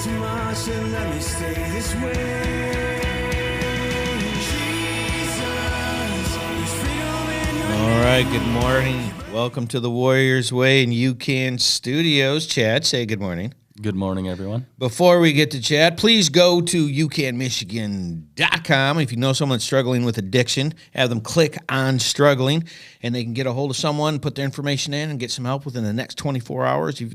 too much to let me stay this way. Jesus, there's freedom in your All right, good morning. Welcome to the Warriors Way in UCAN Studios. Chad, say good morning. Good morning, everyone. Before we get to Chad, please go to UCANMichigan.com. If you know someone struggling with addiction, have them click on struggling, and they can get a hold of someone, put their information in, and get some help within the next 24 hours. If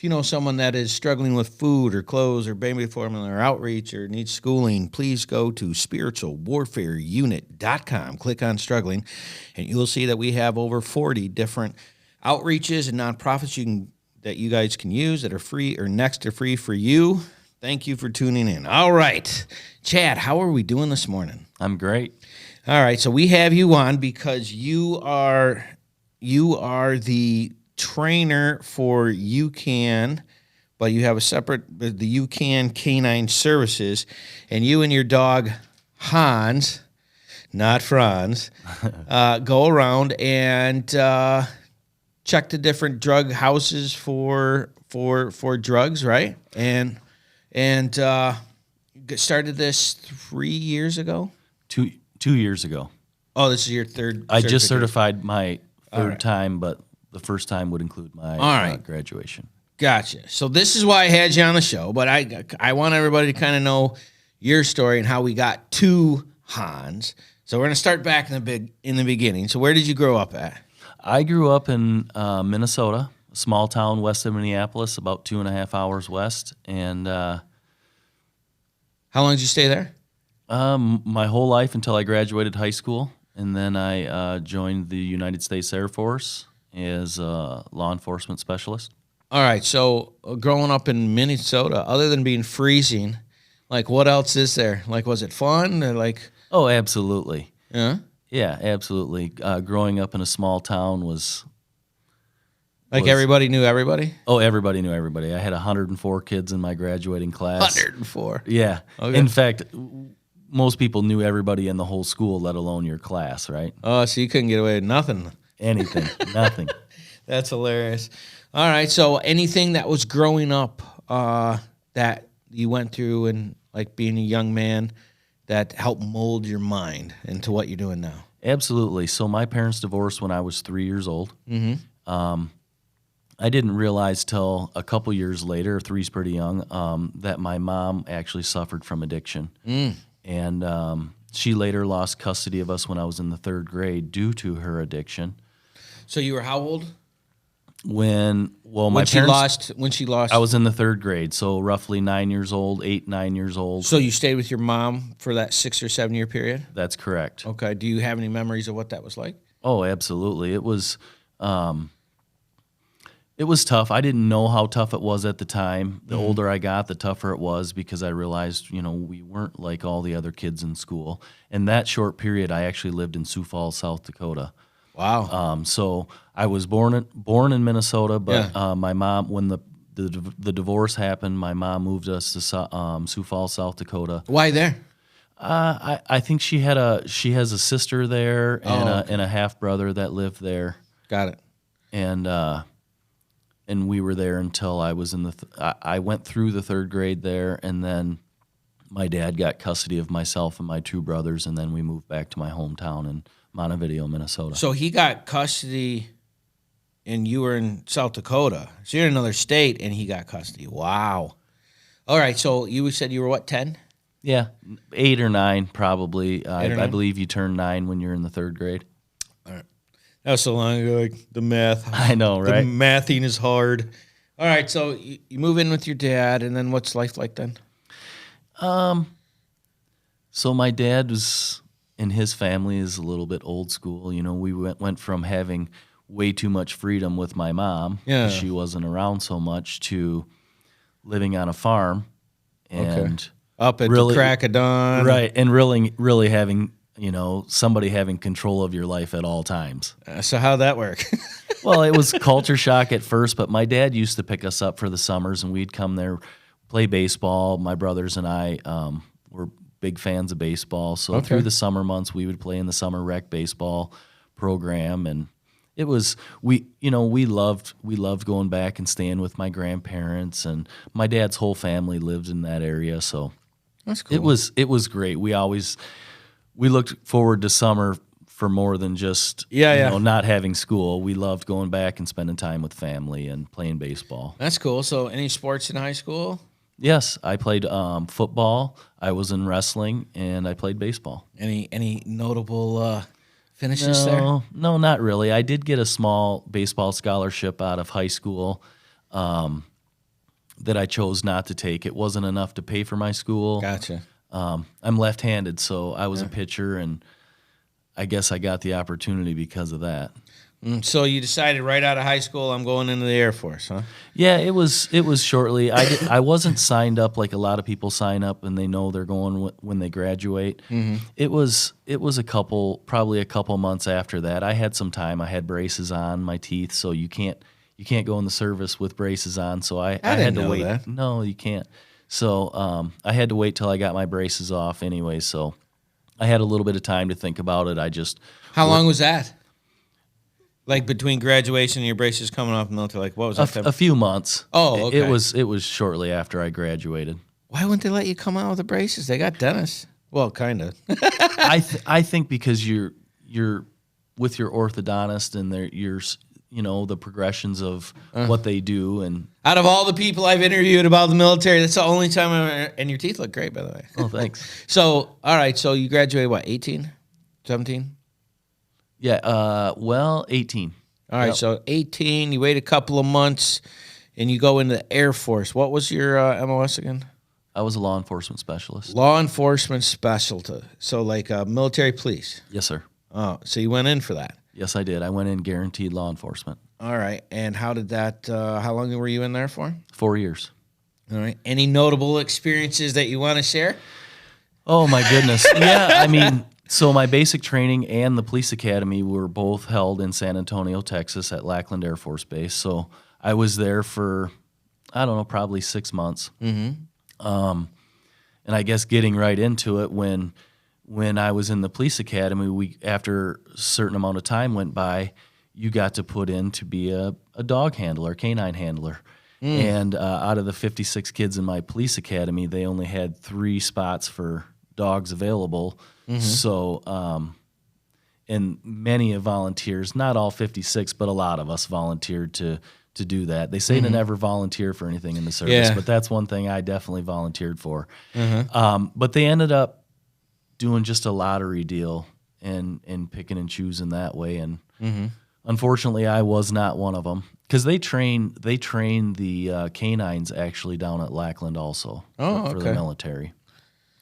you know someone that is struggling with food or clothes or baby formula or outreach or needs schooling, please go to spiritualwarfareunit.com. Click on struggling, and you'll see that we have over 40 different outreaches and nonprofits that you guys can use that are free or next to free for you. Thank you for tuning in. All right, Chad, how are we doing this morning? I'm great. All right, so we have you on because you are the trainer for UCAN, but you have a separate, the UCAN K9 services, and you and your dog Hans, not Franz, go around and check the different drug houses for drugs, right? And started this 3 years ago. 2 years ago. Oh, this is your third. I just certified my third time, but the first time would include my graduation. Gotcha. So this is why I had you on the show, but I want everybody to kind of know your story and how we got to Hans. So we're gonna start back in the beginning. So where did you grow up at? I grew up in Minnesota, a small town west of Minneapolis, about 2.5 hours west. And how long did you stay there? My whole life until I graduated high school. And then I joined the United States Air Force as a law enforcement specialist. All right. So growing up in Minnesota, other than being freezing, like what else is there? Like, was it fun? Or like? Oh, absolutely. Yeah. Yeah, absolutely. Growing up in a small town was everybody knew everybody? Oh, everybody knew everybody. I had 104 kids in my graduating class. 104? Yeah. Okay. In fact, most people knew everybody in the whole school, let alone your class, right? Oh, so you couldn't get away with nothing. Anything, nothing. That's hilarious. All right, so anything that was growing up that you went through and like being a young man that helped mold your mind into what you're doing now? Absolutely. So my parents divorced when I was 3 years old. Mm-hmm. I didn't realize till a couple years later, three's pretty young, that my mom actually suffered from addiction. And she later lost custody of us when I was in the third grade due to her addiction. So you were how old? When she lost, I was in the third grade, so roughly 9 years old, 9 years old. So you stayed with your mom for that 6 or 7 year period? That's correct. Okay. Do you have any memories of what that was like? Oh, absolutely. It was tough. I didn't know how tough it was at the time. The older I got, the tougher it was because I realized, we weren't like all the other kids in school. In that short period, I actually lived in Sioux Falls, South Dakota. Wow. So I was born in Minnesota, but my mom, when the divorce happened, my mom moved us to Sioux Falls, South Dakota. Why there? I think she has a sister there and a half brother that lived there. Got it. And we were there until I was I went through the third grade there, and then my dad got custody of myself and my two brothers, and then we moved back to my hometown in Montevideo, Minnesota. So he got custody, and you were in South Dakota. So you're in another state, and he got custody. Wow. All right, so you said you were, what, 10? Yeah, 8 or 9 probably. I 9? believe you turn 9 when you're in the third grade. All right. That was so long ago, like the math. I know, right? The mathing is hard. All right, so you move in with your dad, and then what's life like then? So my dad was, and his family is a little bit old school. We went from having way too much freedom with my mom, yeah, she wasn't around so much, to living on a farm and up at the crack of dawn, right? And really having somebody having control of your life at all times. So how'd that work? Well, it was culture shock at first, but my dad used to pick us up for the summers, and we'd come there, play baseball. My brothers and I were big fans of baseball, so through the summer months, we would play in the summer rec baseball program, and It was we loved going back and staying with my grandparents, and my dad's whole family lived in that area, so That's cool. it was great. We looked forward to summer for more than just not having school. We loved going back and spending time with family and playing baseball. That's cool. So, any sports in high school? Yes, I played football. I was in wrestling, and I played baseball. Any notable finishes there? No, not really. I did get a small baseball scholarship out of high school that I chose not to take. It wasn't enough to pay for my school. Gotcha. I'm left-handed, so I was a pitcher, and I guess I got the opportunity because of that. So you decided right out of high school, I'm going into the Air Force, huh? Yeah, it was shortly. I wasn't signed up like a lot of people sign up and they know they're going when they graduate. Mm-hmm. It was probably a couple months after that. I had some time. I had braces on my teeth, so you can't go in the service with braces on. So I had to wait. That. No, you can't. So I had to wait till I got my braces off anyway. So I had a little bit of time to think about it. How long was that? Like between graduation and your braces coming off the military, like what was that? A few months. Oh, okay. It was shortly after I graduated. Why wouldn't they let you come out with the braces? They got dentists. Well, kind of. I think because you're with your orthodontist and you're the progressions of what they do, and out of all the people I've interviewed about the military, that's the only time and your teeth look great, by the way. Oh, thanks. So, all right, so you graduated what, 18, 17? Yeah, 18. All right, So 18, you wait a couple of months, and you go into the Air Force. What was your MOS again? I was a law enforcement specialist. Law enforcement specialty. So like military police. Yes, sir. Oh, so you went in for that. Yes, I did. I went in guaranteed law enforcement. All right, and how did that, how long were you in there for? 4 years. All right, any notable experiences that you want to share? Oh, my goodness. Yeah, I mean... So my basic training and the police academy were both held in San Antonio, Texas at Lackland Air Force Base. So I was there for, probably 6 months. Mm-hmm. And I guess getting right into it, when I was in the police academy, after a certain amount of time went by, you got to put in to be a dog handler, K9 handler. And out of the 56 kids in my police academy, they only had 3 spots for dogs available. Mm-hmm. So, and many of volunteers, not all 56, but a lot of us volunteered to do that. They say to never volunteer for anything in the service, but that's one thing I definitely volunteered for. But they ended up doing just a lottery deal and picking and choosing that way. And unfortunately, I was not one of them, because they train the K9s actually down at Lackland also for the military.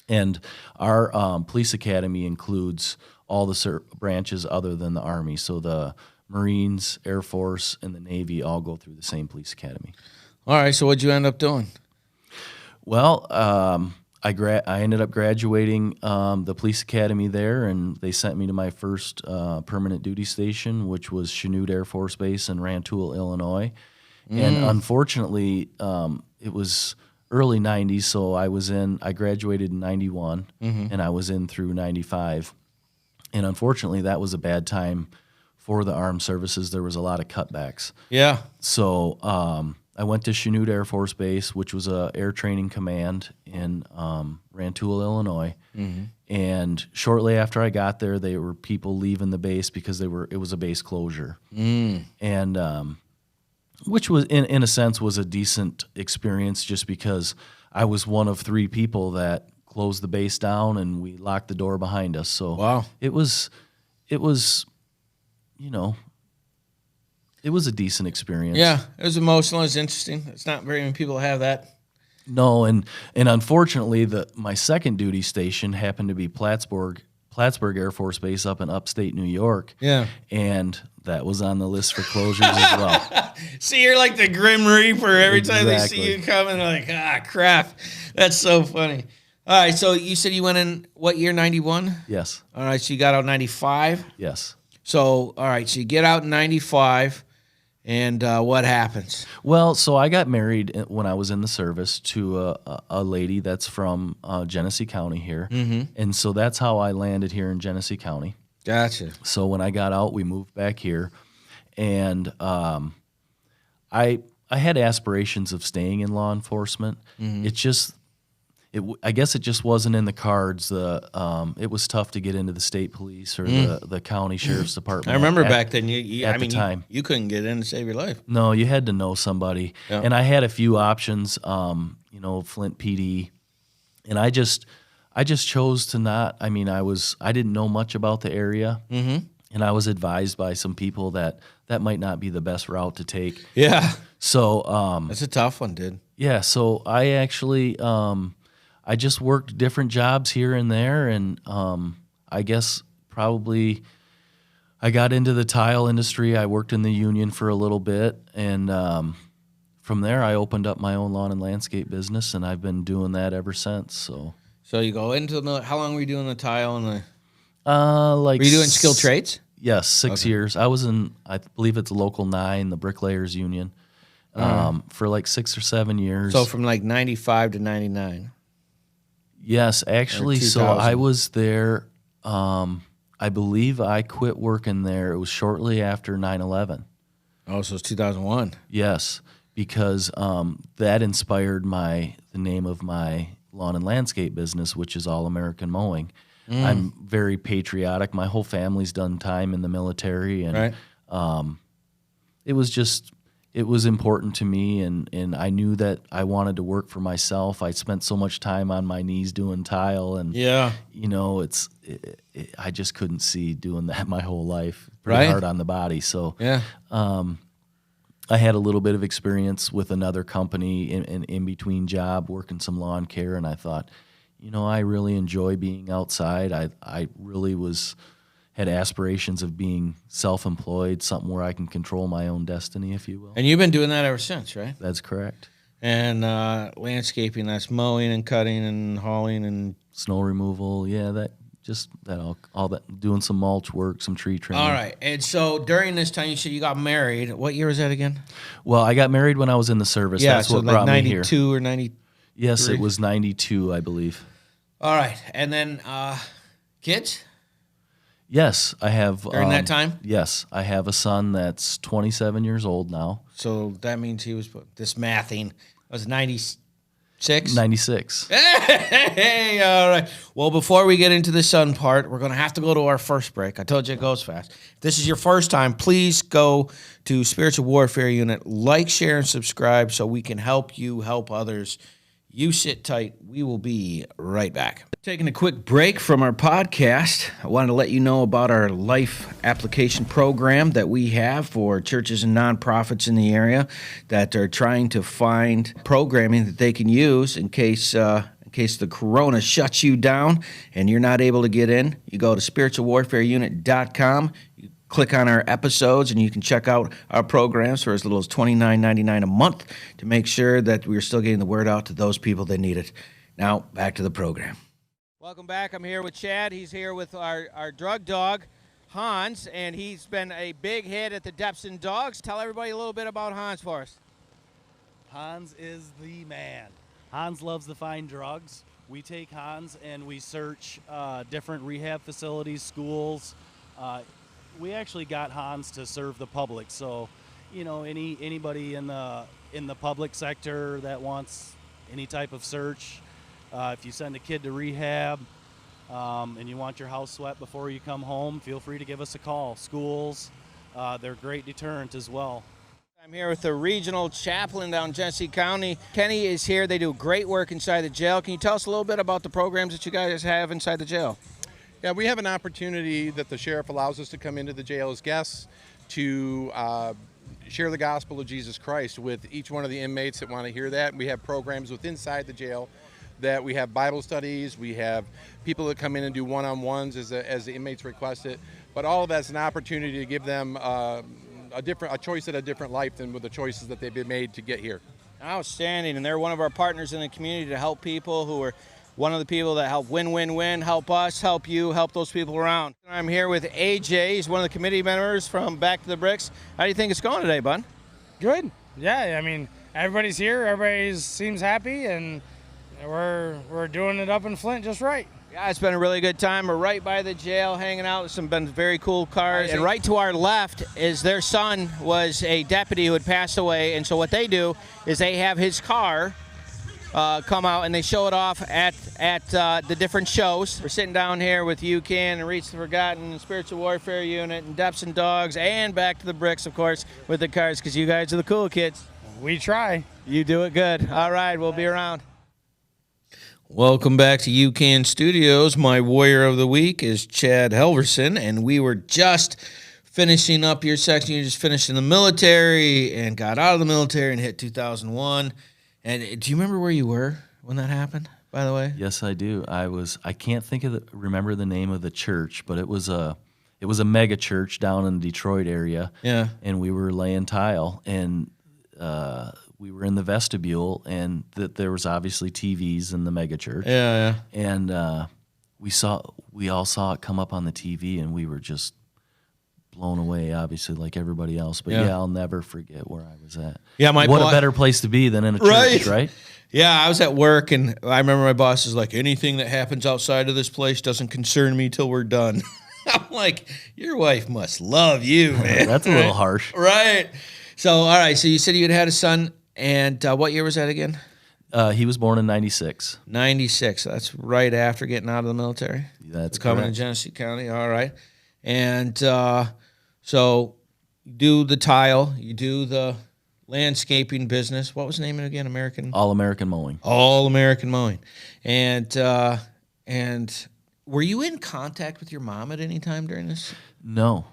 And our police academy includes all the branches other than the Army. So the Marines, Air Force, and the Navy all go through the same police academy. All right, so what'd you end up doing? Well, I ended up graduating the police academy there, and they sent me to my first permanent duty station, which was Chanute Air Force Base in Rantoul, Illinois. And unfortunately, it was early 90s, so I graduated in 91, and I was in through 95. And unfortunately, that was a bad time for the armed services. There was a lot of cutbacks. Yeah. So I went to Chanute Air Force Base, which was a air training command in Rantoul, Illinois. And shortly after I got there, there were people leaving the base because it was a base closure. And which was, in a sense, was a decent experience, just because I was one of 3 people that closed the base down and we locked the door behind us. So wow. It was, it was a decent experience. Yeah, it was emotional. It was interesting. It's not very many people have that. No, and unfortunately, my second duty station happened to be Plattsburgh Air Force Base up in upstate New York. Yeah. And that was on the list for closures as well. See, you're like the Grim Reaper. Every time they see you coming, they're like, crap. That's so funny. All right, so you said you went in what year, 91? Yes. All right, so you got out 95? Yes. So, all right, so you get out in 95, and what happens? Well, so I got married when I was in the service to a lady that's from Genesee County here. And so that's how I landed here in Genesee County. Gotcha. So when I got out, we moved back here. And I had aspirations of staying in law enforcement. I guess it just wasn't in the cards. It was tough to get into the state police or the county sheriff's department. I remember back then. You couldn't get in to save your life. No, you had to know somebody. Yeah. And I had a few options. Flint PD, and I just chose to not. I mean, I didn't know much about the area, and I was advised by some people that might not be the best route to take. Yeah. So That's a tough one, dude. yeah. So I actually I just worked different jobs here and there, and I guess probably I got into the tile industry. I worked in the union for a little bit, and from there I opened up my own lawn and landscape business, and I've been doing that ever since. So you go into how long were you doing the tile and the? Like Were you doing skilled trades? Yes, 6 years. I was in, I believe it's Local 9, the Bricklayers Union, for like 6 or 7 years. So from like 95 to 99. Yes, actually, so 2000. I was there, I believe I quit working there. It was shortly after 9/11. Oh, so it's 2001. Yes, because that inspired the name of my lawn and landscape business, which is All American Mowing. I'm very patriotic. My whole family's done time in the military, and it was important to me, and I knew that I wanted to work for myself. I spent so much time on my knees doing tile, and I just couldn't see doing that my whole life. Pretty hard on the body. So I had a little bit of experience with another company in between job, working some lawn care, and I thought, I really enjoy being outside. I really had aspirations of being self-employed, something where I can control my own destiny, if you will. And you've been doing that ever since, right? That's correct. And landscaping, that's mowing and cutting and hauling and snow removal. Yeah, all that, doing some mulch work, some tree trimming. All right. And so during this time, you said you got married. What year was that again? Well, I got married when I was in the service. Yeah, that's so what like brought me here. 92 or 90. Yes, it was 92, I believe. All right. And then kids? Yes, I have. During that time? Yes, I have a son that's 27 years old now. So that means he was, this mathing, was 96? 96. Hey, all right. Well, before we get into the sun part, we're going to have to go to our first break. I told you it goes fast. If this is your first time, please go to Spiritual Warfare Unit, like, share, and subscribe so we can help you help others. You sit tight. We will be right back. Taking a quick break from our podcast, I wanted to let you know about our life application program that we have for churches and nonprofits in the area that are trying to find programming that they can use in case the corona shuts you down and you're not able to get in. You go to spiritualwarfareunit.com. Click on our episodes, and you can check out our programs for as little as $29.99 a month to make sure that we're still getting the word out to those people that need it. Now, back to the program. Welcome back. I'm here with Chad. He's here with our drug dog, Hans, and he's been a big hit at the Depson Dogs. Tell everybody a little bit about Hans for us. Hans is the man. Hans loves to find drugs. We take Hans and we search different rehab facilities, schools. We actually got Hans to serve the public, so anybody in the public sector that wants any type of search, if you send a kid to rehab and you want your house swept before you come home, feel free to give us a call. Schools, they're great deterrent as well. I'm here with the regional chaplain down Genesee County. Kenny is here. They do great work inside the jail. Can you tell us a little bit about the programs that you guys have inside the jail? Yeah, we have an opportunity that the sheriff allows us to come into the jail as guests to share the gospel of Jesus Christ with each one of the inmates that want to hear that. We have programs inside the jail that we have Bible studies, we have people that come in and do one-on-ones as the inmates request it, but all of that's an opportunity to give them a choice at a different life than with the choices that they've been made to get here. Outstanding, and they're one of our partners in the community to help people who are one of the people that help win, help us, help you, help those people around. I'm here with AJ. He's one of the committee members from Back to the Bricks. How do you think it's going today, bud? Good. Yeah, I mean, everybody's here. Everybody seems happy, and we're doing it up in Flint just right. Yeah, it's been a really good time. We're right by the jail, hanging out with some very cool cars. And right to our left is their son was a deputy who had passed away. And so what they do is they have his car come out and they show it off at the different shows. We're sitting down here with UCAN and Reach the Forgotten and Spiritual Warfare Unit and Deps and Dogs and Back to the Bricks, of course, with the cars because you guys are the cool kids. We try. You do it good. All right, we'll be around. Welcome back to UCAN Studios. My warrior of the week is Chad Halverson, and we were just finishing up your section. You just finished in the military and got out of the military and hit 2001. And do you remember where you were when that happened, by the way? Yes, I do. I can't remember the name of the church, but it was a mega church down in the Detroit area. Yeah. And we were laying tile, and we were in the vestibule, and there was obviously TVs in the mega church. Yeah, yeah. And we all saw it come up on the TV, and we were just blown away, obviously, like everybody else. But yeah, I'll never forget where I was at. Yeah, what a better place to be than in a church, right? Yeah, I was at work, and I remember my boss was like, anything that happens outside of this place doesn't concern me till we're done. I'm like, your wife must love you, man. That's a little harsh. Right. So, all right, so you said you had a son, and what year was that again? He was born in 96. 96. That's right after getting out of the military? That's coming to Genesee County. All right. And so you do the tile, you do the landscaping business. What was the name of it again? All American Mowing. All American Mowing. And were you in contact with your mom at any time during this? No.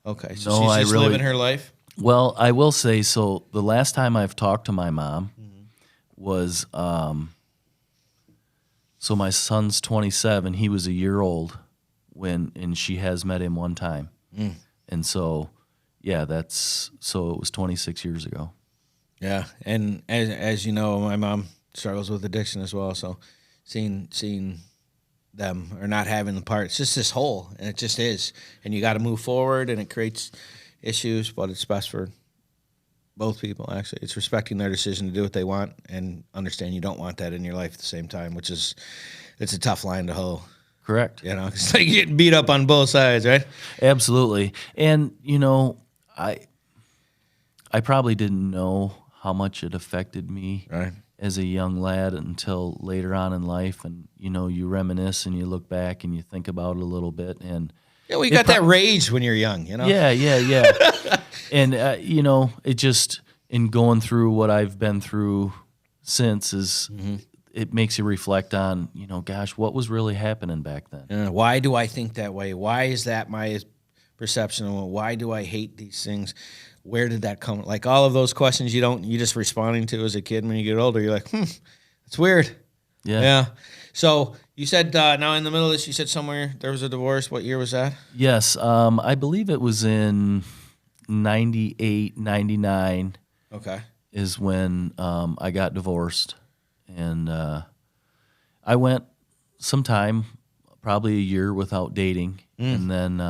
Okay. So she's just living her life? Well, I will say, so the last time I've talked to my mom was, so my son's 27. He was a year old and she has met him one time. And so, yeah, so it was 26 years ago. Yeah. And as you know, my mom struggles with addiction as well. So seeing them or not having the part, it's just this hole, and it just is. And you got to move forward, and it creates issues, but it's best for both people, actually. It's respecting their decision to do what they want and understand you don't want that in your life at the same time, it's a tough line to hoe. Correct. You know, it's like getting beat up on both sides, right? Absolutely. And, you know, I probably didn't know how much it affected me as a young lad until later on in life. And, you know, you reminisce and you look back and you think about it a little bit. And yeah, well, you got that rage when you're young, you know? Yeah. And, you know, it just, in going through what I've been through since is, it makes you reflect on, you know, gosh, what was really happening back then? Why do I think that way? Why is that my perception? Why do I hate these things? Where did that come? Like all of those questions you just responding to as a kid. When you get older, you're like, it's weird. Yeah. So you said now in the middle of this, you said somewhere there was a divorce. What year was that? Yes. I believe it was in 98, 99. Okay. Is when I got divorced. And I went some time, probably a year without dating. And then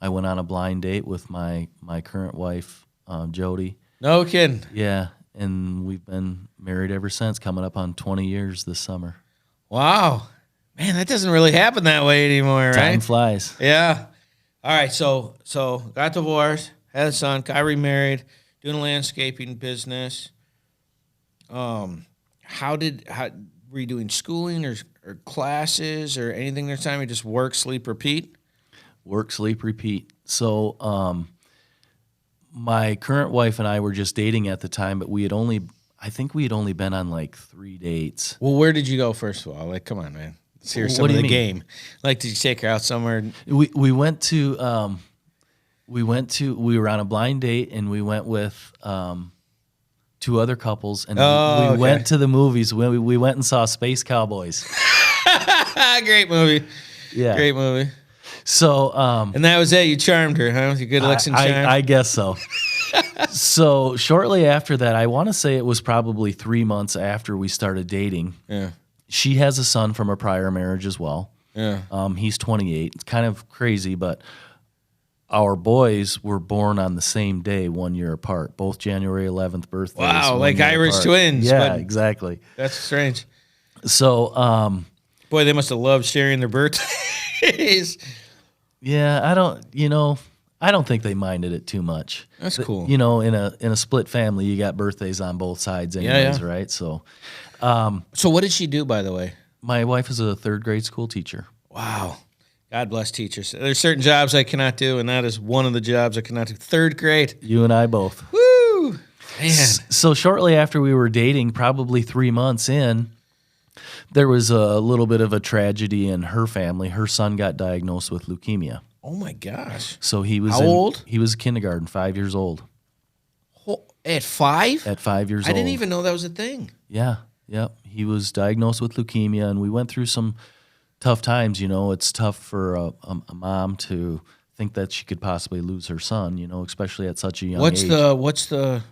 I went on a blind date with my current wife, Jody. No kidding. Yeah. And we've been married ever since, coming up on 20 years this summer. Wow. Man, that doesn't really happen that way anymore, right? Time flies. Yeah. All right, so got divorced, had a son, got remarried, doing a landscaping business. How were you doing schooling or classes or anything this time? You just work, sleep, repeat? Work, sleep, repeat. So my current wife and I were just dating at the time, but I think we had only been on like 3 dates. Well, where did you go first of all? Like, come on, man. Let's hear some of the game. Like, did you take her out somewhere? We were on a blind date, and we went with 2 other couples, and we went to the movies. We went and saw Space Cowboys. Great movie. Yeah. Great movie. So, and that was it. You charmed her, huh? With your good looks and charm? I guess so. So shortly after that, I want to say it was probably 3 months after we started dating. Yeah. She has a son from a prior marriage as well. Yeah. He's 28. It's kind of crazy, but our boys were born on the same day, 1 year apart. Both January 11th birthdays. Wow, like Irish twins. Yeah, exactly. That's strange. So Boy, they must have loved sharing their birthdays. Yeah, I don't think they minded it too much. That's cool. In a split family, you got birthdays on both sides anyways, yeah. right? So So what did she do, by the way? my wife is a third grade school teacher. Wow. God bless teachers. There's certain jobs I cannot do, and that is one of the jobs I cannot do. Third grade. You and I both. Woo! Man. So shortly after we were dating, probably 3 months in, there was a little bit of a tragedy in her family. Her son got diagnosed with leukemia. Oh, my gosh. So he was How old? He was kindergarten, 5 years old. At 5? At 5 years old. I didn't even know that was a thing. Yeah, yep. He was diagnosed with leukemia, and we went through some tough times. It's tough for a mom to think that she could possibly lose her son, especially at such a young age. What's the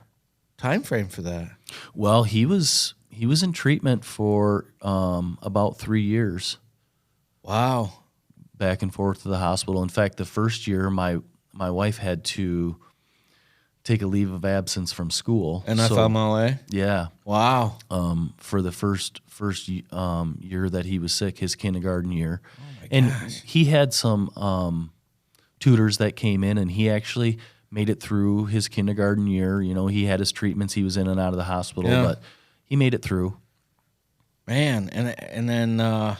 time frame for that? Well, he was in treatment for about 3 years. Wow. Back and forth to the hospital. In fact, the first year, my wife had to take a leave of absence from school. FMLA? Yeah. Wow. For the first year that he was sick, his kindergarten year. Oh my And gosh. he had some tutors that came in, and he actually made it through his kindergarten year. He had his treatments. He was in and out of the hospital, but he made it through. Man, and then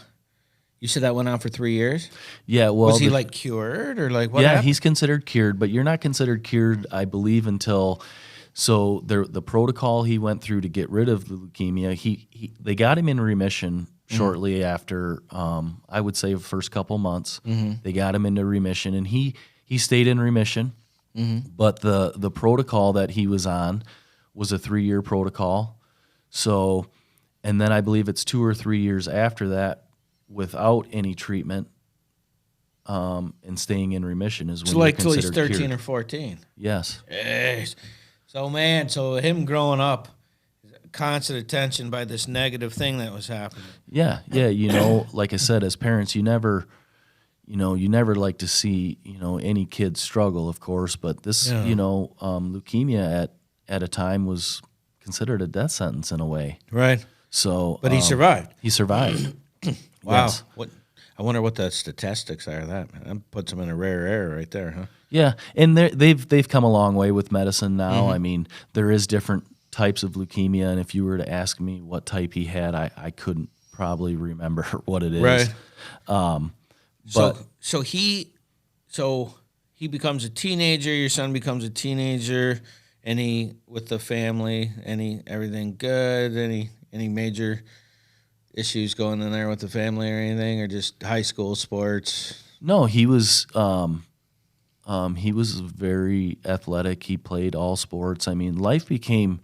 you said that went on for 3 years? Yeah, well, Was he like cured or like what yeah, happened? he's considered cured, but you're not considered cured, I believe, until the protocol he went through to get rid of the leukemia. They got him in remission shortly after. I would say the first couple months. They got him into remission, and he stayed in remission. But the protocol that he was on was a 3-year protocol. So, and then I believe it's 2 or 3 years after that, without any treatment, and staying in remission is when So like you're till he's considered 13 cured. or 14. Yes. Yes. So man, him growing up, constant attention by this negative thing that was happening. Yeah. Like I said, as parents, you never like to see, any kid struggle, of course, but this, leukemia at a time was considered a death sentence in a way. Right. So, But he survived. He survived. Wow. Yes. What? I wonder what the statistics are of that. Man. That puts him in a rare area right there, huh? Yeah, and they've come a long way with medicine now. I mean, there is different types of leukemia, and if you were to ask me what type he had, I couldn't probably remember what it is. Right. But So he becomes a teenager. Your son becomes a teenager. With the family, everything good? Any major issues going in there with the family or anything, or just high school sports? no, he was very athletic. He played all sports. I mean, life became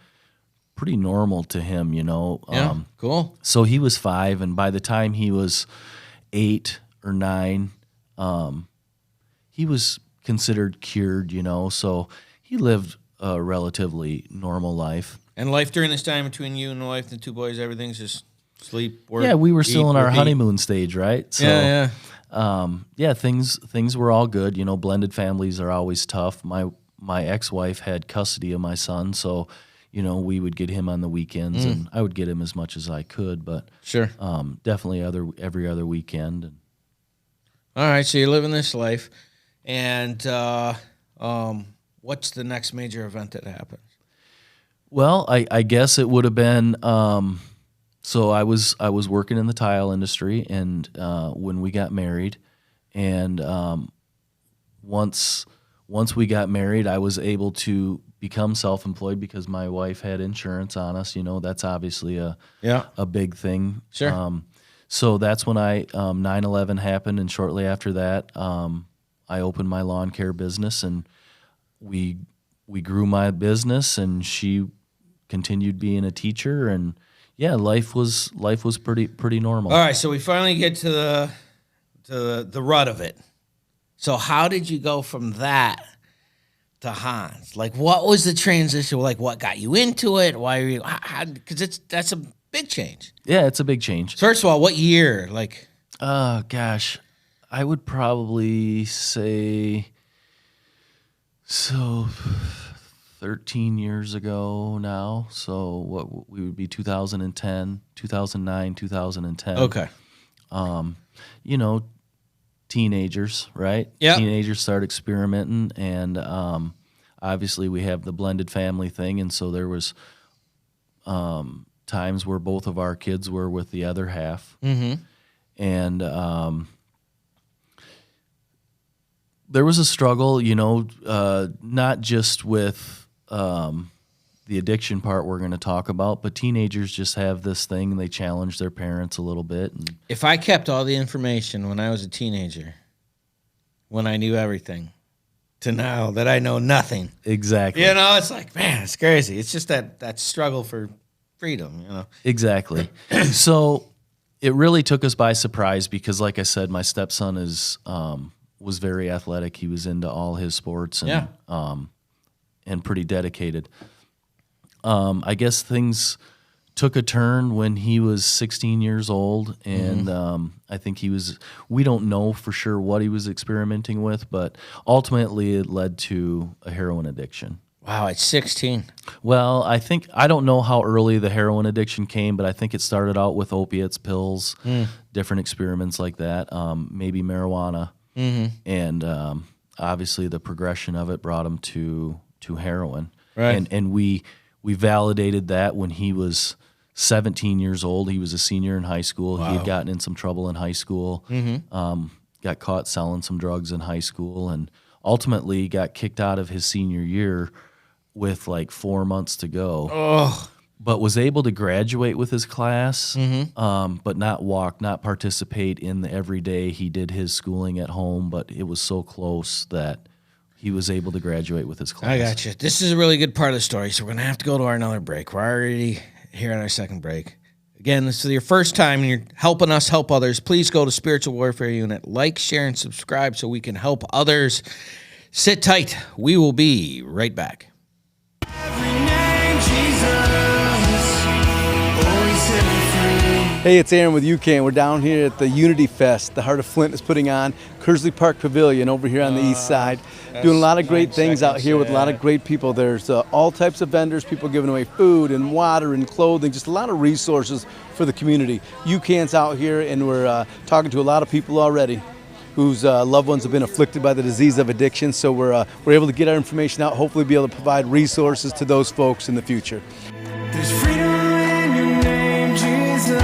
pretty normal to him. Yeah, cool. So he was 5, and by the time he was 8 or 9, he was considered cured. So he lived a relatively normal life. And life during this time between you and the wife and the 2 boys, everything's just sleep, work. Yeah, we were still eat, in our repeat. honeymoon stage, right? So, Yeah. things were all good. Blended families are always tough. My ex-wife had custody of my son, so we would get him on the weekends, and I would get him as much as I could, but Sure. definitely every other weekend. And All right, so you're living this life, and what's the next major event that happens? well, I guess it would have been. So I was working in the tile industry, and when we got married, and once we got married, I was able to become self-employed because my wife had insurance on us. That's obviously a big thing. Sure. So that's when 9/11 happened, and shortly after that, I opened my lawn care business, and we grew my business, and she continued being a teacher, and yeah, life was pretty normal. All right, so we finally get to the rut of it. So how did you go from that to Hans? Like, what was the transition? Like, what got you into it? Why are you? Because that's a big change. Yeah, it's a big change. So first of all, what year? Like, Gosh, I would probably say 13 years ago now. So what we would be 2010, 2009, 2010. okay, you know, teenagers, right? Yep. Teenagers start experimenting, and obviously we have the blended family thing, and so there was times where both of our kids were with the other half. Mm-hmm. And there was a struggle, you know, not just with the addiction part we're going to talk about, but teenagers just have this thing, they challenge their parents a little bit. And If I kept all the information when I was a teenager, when I knew everything, to now that I know nothing, exactly. you know, it's like, man, it's crazy. It's just that struggle for freedom, you know. Exactly. So it really took us by surprise because, like I said, my stepson was very athletic. He was into all his sports and pretty dedicated. I guess things took a turn when he was 16 years old, and I think we don't know for sure what he was experimenting with, but ultimately it led to a heroin addiction. Wow, at 16. Well, I don't know how early the heroin addiction came, but I think it started out with opiates, pills, different experiments like that, maybe marijuana. Mm-hmm. And obviously the progression of it brought him to heroin. Right. And we validated that when he was 17 years old. He was a senior in high school. Wow. He had gotten in some trouble in high school, got caught selling some drugs in high school, and ultimately got kicked out of his senior year with like 4 months to go. Oh. But was able to graduate with his class, but not participate in the everyday. He did his schooling at home, but it was so close that he was able to graduate with his class. I got you. This is a really good part of the story, so we're going to have to go to our another break. We're already here on our second break. Again, this is your first time and you're helping us help others. Please go to Spiritual Warfare Unit. Like, share, and subscribe so we can help others. Sit tight. We will be right back. Hey, it's Aaron with UCAN. We're down here at the Unity Fest the Heart of Flint is putting on, Kersley Park Pavilion over here on the east side. Doing a lot of great things out here with a lot of great people. There's all types of vendors, people giving away food and water and clothing, just a lot of resources for the community. UCAN's out here, and we're talking to a lot of people already whose loved ones have been afflicted by the disease of addiction. So we're able to get our information out, hopefully be able to provide resources to those folks in the future. There's freedom in your name, Jesus.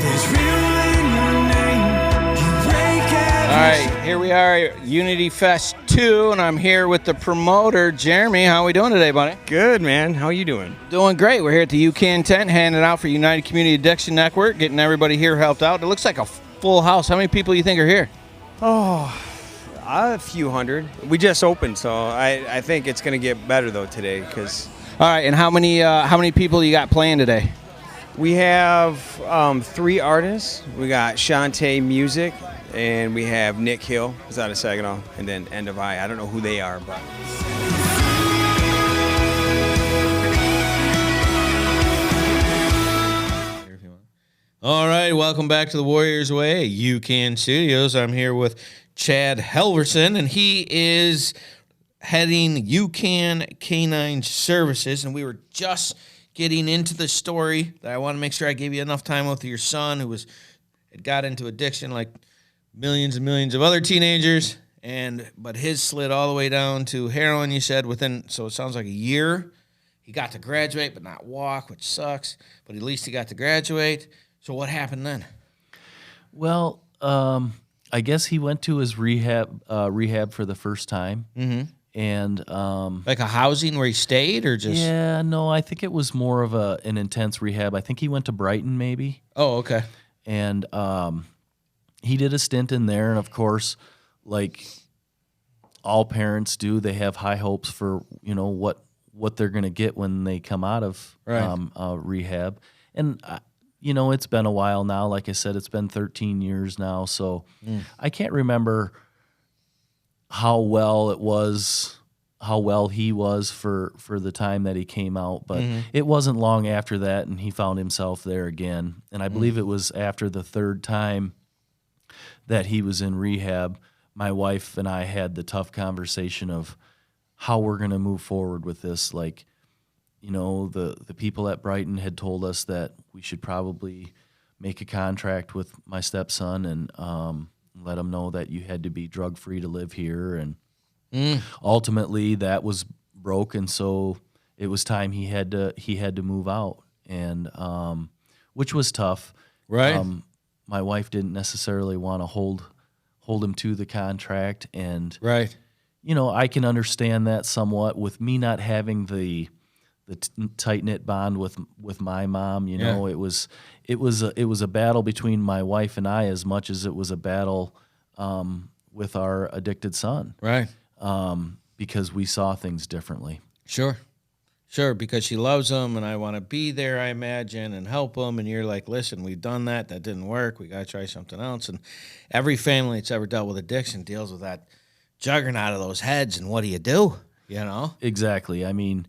There's freedom in your name. You break every All right, here we are at Unity Fest 2, and I'm here with the promoter, Jeremy. How are we doing today, buddy? Good, man. How you doing? Doing great. We're here at the UCAN tent, handing out for United Community Addiction Network, getting everybody here helped out. It looks like a full house. How many people do you think are here? Oh, a few hundred. We just opened, so I think it's going to get better, though, today. Because All right, and how many people you got playing today? we have 3 artists. We got Shantae Music, and we have Nick Hill, who's out of Saginaw, and then End of I. I don't know who they are, but... All right, welcome back to the Warriors Way, UCAN Studios. I'm here with Chad Halverson, and he is heading UCAN K9 services, and we were just getting into the story that I want to make sure I gave you enough time with your son who had got into addiction like millions and millions of other teenagers, but his slid all the way down to heroin, you said, so it sounds like a year. He got to graduate but not walk, which sucks, but at least he got to graduate. So what happened then? Well, I guess he went to his rehab for the first time. Mm-hmm. And like a housing where he stayed, or just? Yeah, no, I think it was more of an intense rehab. I think he went to Brighton, maybe. Oh, okay. And he did a stint in there, and of course, like all parents do, they have high hopes for what they're going to get when they come out of rehab. And it's been a while now. Like I said, it's been 13 years now, so I can't remember how well he was for the time that he came out, but it wasn't long after that, and he found himself there again. And I believe it was after the third time that he was in rehab, my wife and I had the tough conversation of how we're going to move forward with this. The people at Brighton had told us that we should probably make a contract with my stepson and let him know that you had to be drug free to live here. And ultimately, that was broke, and so it was time he had to move out, and which was tough. Right. My wife didn't necessarily want to hold him to the contract, and Right. I can understand that somewhat with me not having the tight knit bond with my mom. It was a battle between my wife and I as much as it was a battle with our addicted son. Right. Because we saw things differently. Sure. Sure, because she loves him, and I want to be there, I imagine, and help him. And you're like, listen, we've done that. That didn't work. We got to try something else. And every family that's ever dealt with addiction deals with that juggernaut of those heads. And what do you do? Exactly. I mean,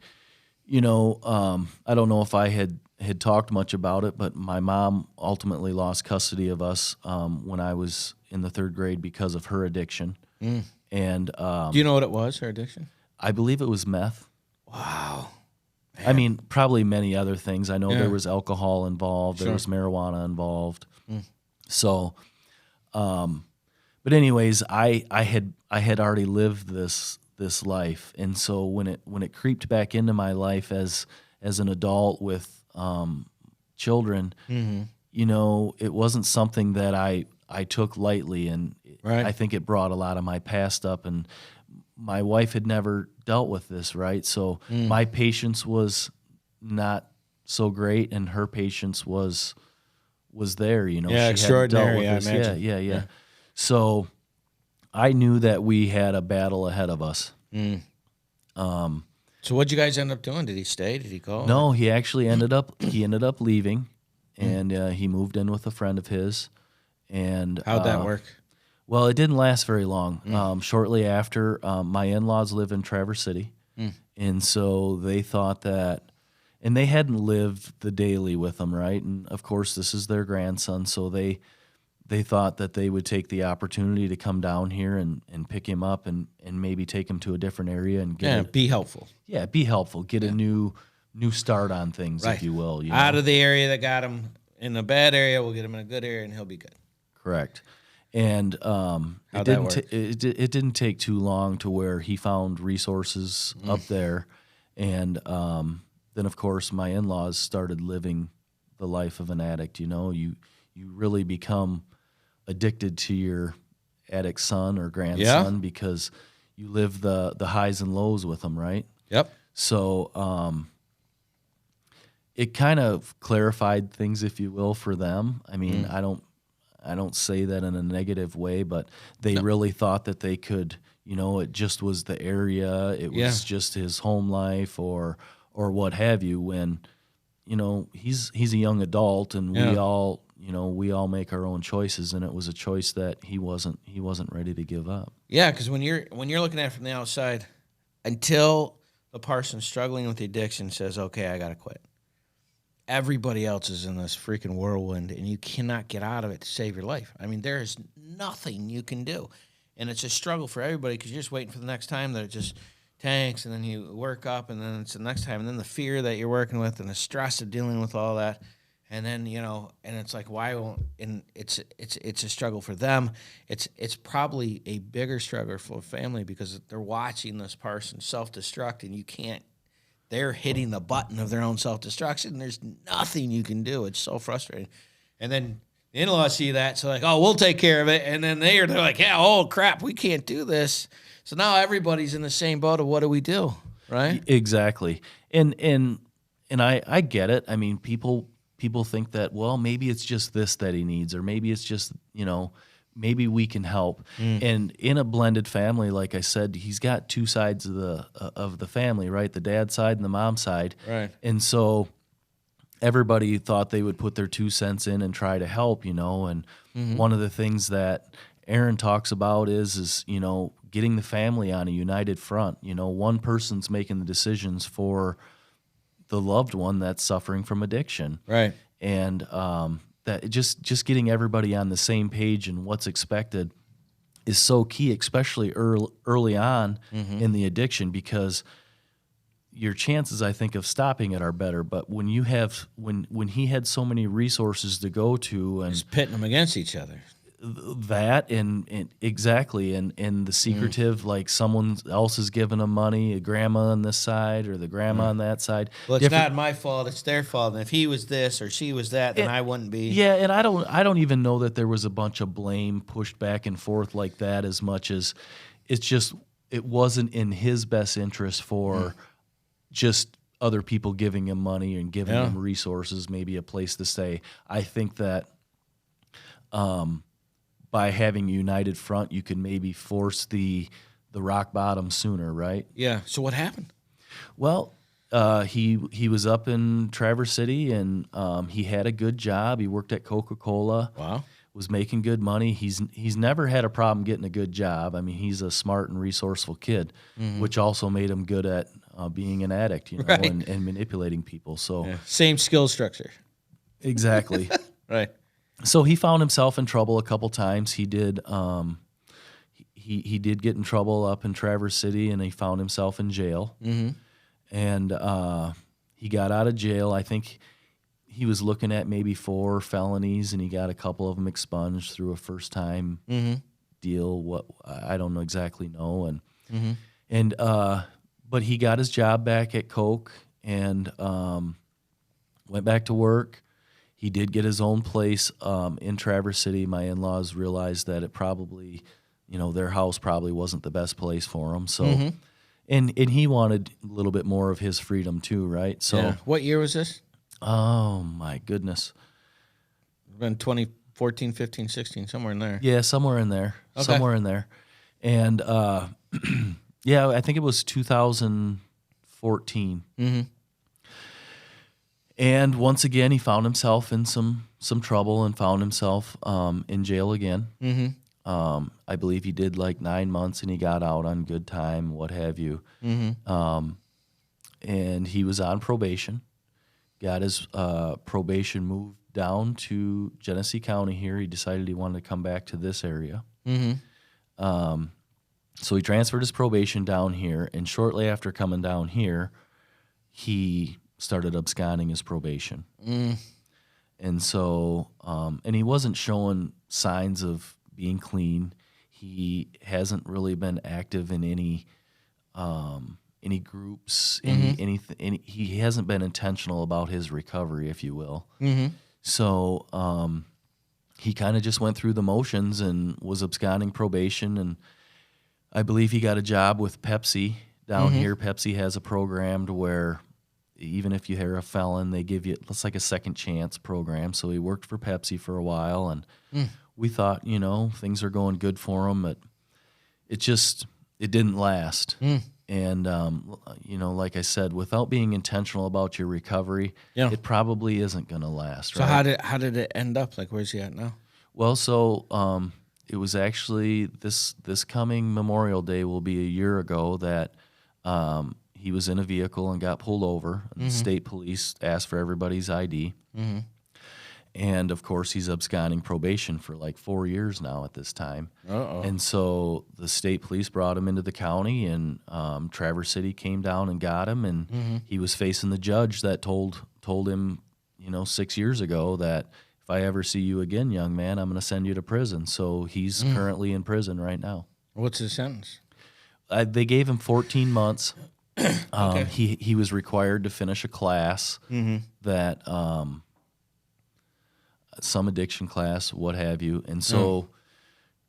I don't know if I had talked much about it, but my mom ultimately lost custody of us when I was in the 3rd grade because of her addiction. And do you know what it was, her addiction? I believe it was meth. Wow. Man. I mean, probably many other things. I know there was alcohol involved. Sure. There was marijuana involved. So, but anyways, I had already lived this life, and so when it creeped back into my life as an adult with children, it wasn't something that I took lightly, and Right. I think it brought a lot of my past up, and my wife had never dealt with this, right? So my patience was not so great, and her patience was there. Yeah, she hadn't extraordinary, dealt with I this. imagine. Yeah. So I knew that we had a battle ahead of us. So what'd you guys end up doing? Did he stay? Did he go? No, he actually ended up leaving, and he moved in with a friend of his. And How'd that work? Well, it didn't last very long. Shortly after, my in-laws live in Traverse City, and so they thought that, and they hadn't lived the daily with them, right? And of course, this is their grandson, so they thought that they would take the opportunity to come down here and pick him up and maybe take him to a different area and Be helpful. be helpful, get a new start on things, if you will. Out of the area that got him in a bad area, we'll get him in a good area, and he'll be good. Correct. And it didn't take too long to where he found resources up there, and then of course my in-laws started living the life of an addict. You really become addicted to your addict son or grandson because you live the highs and lows with them, right? Yep. So it kind of clarified things, if you will, for them. I mean, I don't say that in a negative way, but they really thought that they could, it just was the area, it was just his home life or what have you, when, he's a young adult, and we all make our own choices, and it was a choice that he wasn't ready to give up. Yeah, because when you're looking at it from the outside, until the person struggling with the addiction says, okay, I got to quit, everybody else is in this freaking whirlwind, and you cannot get out of it to save your life. I mean, there is nothing you can do. And it's a struggle for everybody because you're just waiting for the next time that it just tanks, and then you work up, and then it's the next time, and then the fear that you're working with and the stress of dealing with all that. And then, and it's like, why won't, and it's a struggle for them. It's probably a bigger struggle for a family because they're watching this person self-destruct, and you can't. They're hitting the button of their own self-destruction, and there's nothing you can do. It's so frustrating. And then the in-laws see that, so like, oh, we'll take care of it. And then they're like, yeah, oh, crap, we can't do this. So now everybody's in the same boat of what do we do, right? Exactly. And I get it. I mean, people think that, well, maybe it's just this that he needs, or maybe it's just, maybe we can help. And in a blended family, like I said, he's got two sides of the family, right? The dad side and the mom side. Right. And so everybody thought they would put their 2 cents in and try to help, and one of the things that Aaron talks about is getting the family on a united front. One person's making the decisions for the loved one that's suffering from addiction. Right. And that just getting everybody on the same page and what's expected is so key, especially early on in the addiction, because your chances, I think, of stopping it are better. But when you have when he had so many resources to go to, and Just pitting them against each other. that and exactly and the secretive, like someone else is giving him money, a grandma on this side or the grandma on that side. Well, it's not my fault, it's their fault. And if he was this or she was that, then I wouldn't be. Yeah, and I don't even know that there was a bunch of blame pushed back and forth like that, as much as it's just it wasn't in his best interest for just other people giving him money and giving him resources, maybe a place to stay. I think that by having a united front, you can maybe force the rock bottom sooner, right? Yeah. So what happened? Well, he was up in Traverse City, and he had a good job. He worked at Coca-Cola. Wow. Was making good money. He's never had a problem getting a good job. I mean, he's a smart and resourceful kid, which also made him good at being an addict, you know, Right. and manipulating people. So Same skill structure. exactly. Right. So he found himself in trouble a couple times. He did he did get in trouble up in Traverse City, and he found himself in jail. Mm-hmm. And he got out of jail. I think he was looking at maybe 4 felonies, and he got a couple of them expunged through a first-time deal. What I don't exactly know, and but he got his job back at Coke and went back to work. He did get his own place in Traverse City. My in-laws realized that it probably, you know, their house probably wasn't the best place for him. So, and he wanted a little bit more of his freedom too, right? So, What year was this? oh my goodness, Been 2014, 15, 16, somewhere in there. yeah, somewhere in there, and yeah, I think it was 2014. And once again, he found himself in some trouble and found himself in jail again. I believe he did like 9 months, and he got out on good time, what have you. And he was on probation. Got his probation moved down to Genesee County here. He decided he wanted to come back to this area. So he transferred his probation down here, and shortly after coming down here, he started absconding his probation. And so, and he wasn't showing signs of being clean. He hasn't really been active in any groups, anything. He hasn't been intentional about his recovery, if you will. So he kind of just went through the motions and was absconding probation. And I believe he got a job with Pepsi down here. Pepsi has a program to where even if you're a felon, they give you, it's like a second chance program. So he worked for Pepsi for a while, and we thought, you know, things are going good for him, but it didn't last. And, you know, like I said, without being intentional about your recovery, it probably isn't going to last. So right? how did it end up? Like, where's he at now? Well, so it was actually this coming Memorial Day will be a year ago that he was in a vehicle and got pulled over. The state police asked for everybody's ID. And, of course, he's absconding probation for like 4 years now at this time. And so the state police brought him into the county, and Traverse City came down and got him. And he was facing the judge that told him, you know, 6 years ago that if I ever see you again, young man, I'm going to send you to prison. So he's currently in prison right now. What's his sentence? They gave him 14 months. He was required to finish a class that some addiction class, what have you, and so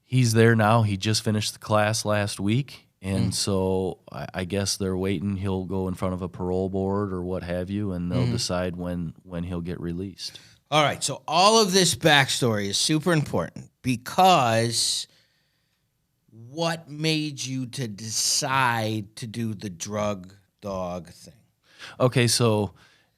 he's there now. He just finished the class last week, and so I guess they're waiting. He'll go in front of a parole board or what have you, and they'll decide when he'll get released. All right, so all of this backstory is super important because what made you to decide to do the drug dog thing? Okay, so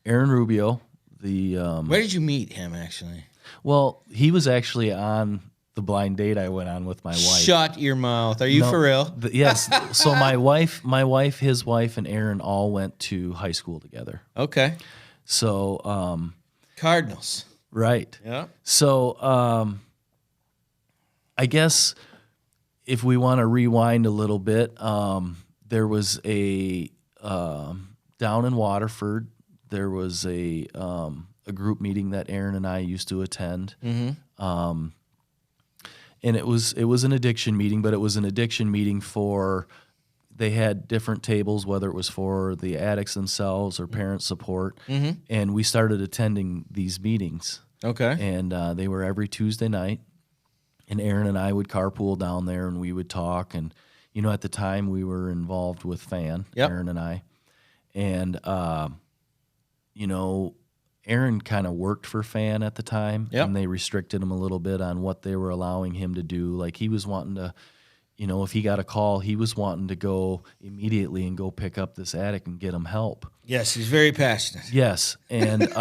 Aaron Rubio, Where did you meet him, actually? Well, he was actually on the blind date I went on with my wife. Shut your mouth. Are you for real? Yes. So my wife, his wife, and Aaron all went to high school together. Okay. So, Cardinals. right. Yeah. So, I guess if we want to rewind a little bit, there was a down in Waterford, there was a group meeting that Aaron and I used to attend. And it was an addiction meeting, but it was an addiction meeting for, they had different tables, whether it was for the addicts themselves or parent support. And we started attending these meetings. Okay. And they were every Tuesday night. And Aaron and I would carpool down there, and we would talk. And, you know, at the time we were involved with FAN, Aaron and I. And, you know, Aaron kind of worked for FAN at the time, and they restricted him a little bit on what they were allowing him to do. Like, he was wanting to, you know, if he got a call, he was wanting to go immediately and go pick up this addict and get him help. Yes, he's very passionate. Yes, and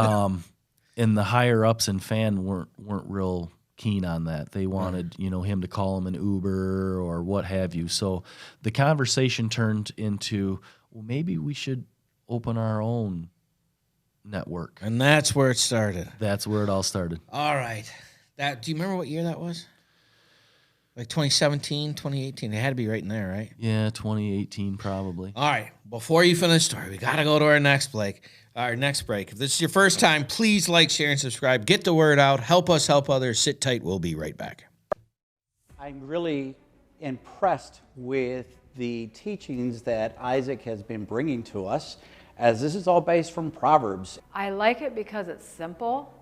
and the higher ups in FAN weren't real keen on that. They wanted, you know, him to call him an Uber or what have you. So the conversation turned into, well, maybe we should open our own network. And that's where it started. That's where it all started. All right. Do you remember what year that was? Like 2017, 2018. It had to be right in there, right? Yeah, 2018 probably. All right. Before you finish the story, we got to go to our next break. If this is your first time, please like, share, and subscribe. Get the word out. Help us help others. Sit tight. We'll be right back. I'm really impressed with the teachings that Isaac has been bringing to us, as this is all based from Proverbs. I like it because it's simple,